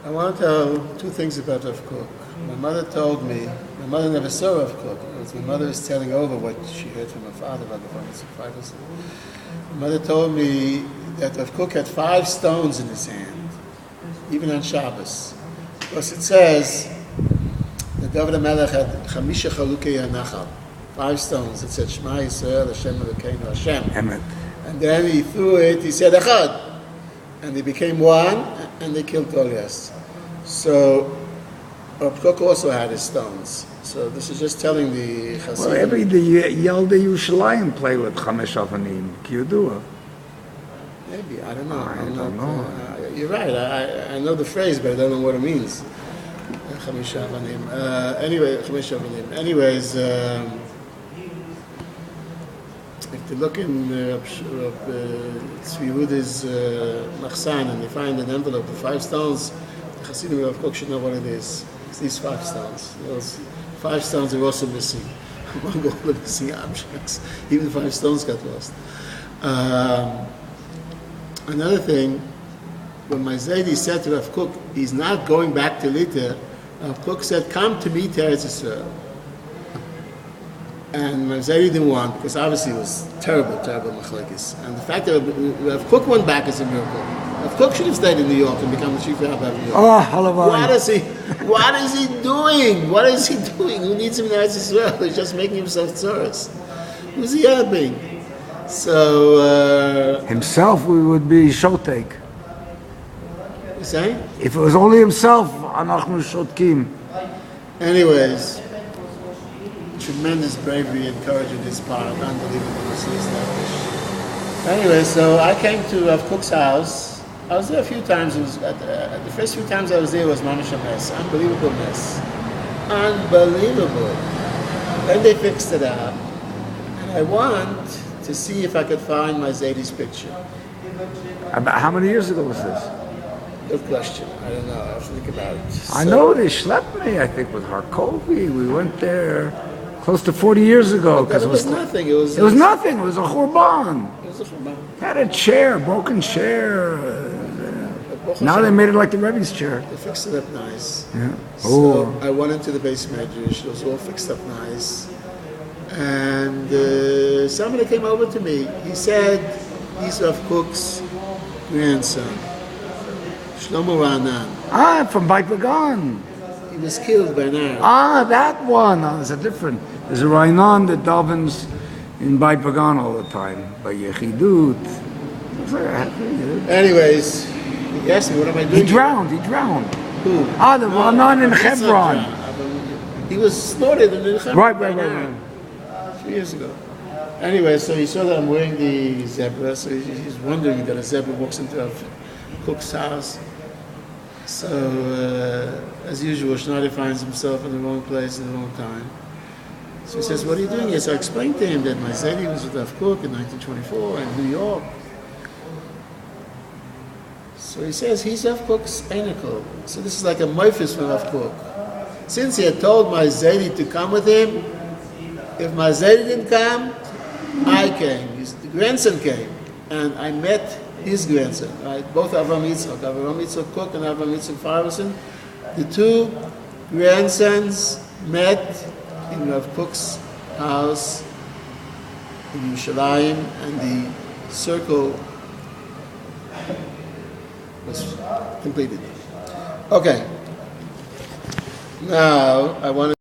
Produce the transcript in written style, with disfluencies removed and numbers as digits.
I want to tell two things about Rav Kook. My mother told me, my mother never saw Rav Kook. My mother is telling over what she heard from her father about the feibelson. My mother told me that Rav Kook had 5 stones in his hand, even on Shabbos. Because it says that David HaMelech had Chamisha Chalukei HaNachal, 5 stones. It said Shema Yisrael, Hashem Elokeinu Hashem. Emet. And then he threw it, he said Echad. And they became one, and they killed Goliath. So, Rav Kook also had his stones. So this is just telling the Hasidim. Well, the Yalda Yerushalayim play with Chamesh Avanim, Kiyudua. Maybe, I don't know. I don't know. You're right, I know the phrase, but I don't know what it means. Chamesh Avanim. Chamesh Avanim. Anyways, if they look in Tzvi Yehuda's Machsan and they find an envelope with 5 stones, the Hasidim of Kook should know what it is. It's these 5 stones. Those 5 stones are also missing among all the missing objects. Even the 5 stones got lost. Another thing, when my zadie said to Rav Kook, he's not going back to Lita, Rav Kook said, "Come to me to Eretz Yisrael." And my zadie didn't want, because obviously it was terrible machlekes. And the fact that Rav Kook went back is a miracle. Rav Kook should have stayed in New York and become the chief rabbi of New York. Oh, halavai. What is he doing? What is he doing? Who needs him in Eretz Yisrael? He's just making himself tzoros. Who's he helping? So himself, we would be shotek. You saying? If it was only himself, anachnu shotkim. Anyways, tremendous bravery and courage on his part. Unbelievable to see established. Anyway, so I came to Rav Kook's house. I was there a few times. It was the first few times I was there was mamish a mess. Unbelievable mess. Unbelievable. Then they fixed it up. And I want to see if I could find my zadie's picture. About how many years ago was this? Good question. I don't know. I have to think about it. I know they schlepped me, I think, with Harkovi. We went there close to 40 years ago. Because it was nothing. It was nothing. It was a churban. It was a churban. Had a chair, broken chair. Now they made it like the Rebbe's chair. They fixed it up nice. Yeah. So I went into the base medrash. It was all fixed up nice. And somebody came over to me. He said, he's Rav Kook's grandson, Shlomo Ranan. Ah, from Beit Vagan. He was killed by now. Ah, that one. Oh, there's a different. There's a Rainan that davens in Beit Vagan all the time. By Yechidut. Anyways, he asked me, what am I doing? He drowned. Who? Ah, the Ranan in Hebron. He was slaughtered in Hebron. Right. 3 years ago. Anyway, so he saw that I'm wearing the zebra, so he's wondering that a zebra walks into Rav Kook's house. So, as usual, Schneider finds himself in the wrong place at the wrong time. So he says, what are you doing here? So I explained to him that my zadie was with Rav Kook in 1924 in New York. So he says, he's Rav Kook's pinnacle. So this is like a moifis from Rav Kook. Since he had told my zadie to come with him, if my zadie didn't come, I came. The grandson came, and I met his grandson. Right, both Avram Yitzchak Kook and Avram Yitzchak feibelson. The 2 grandsons met in Rav Kook's house in Yerushalayim, and the circle was completed. Okay. Now I want to.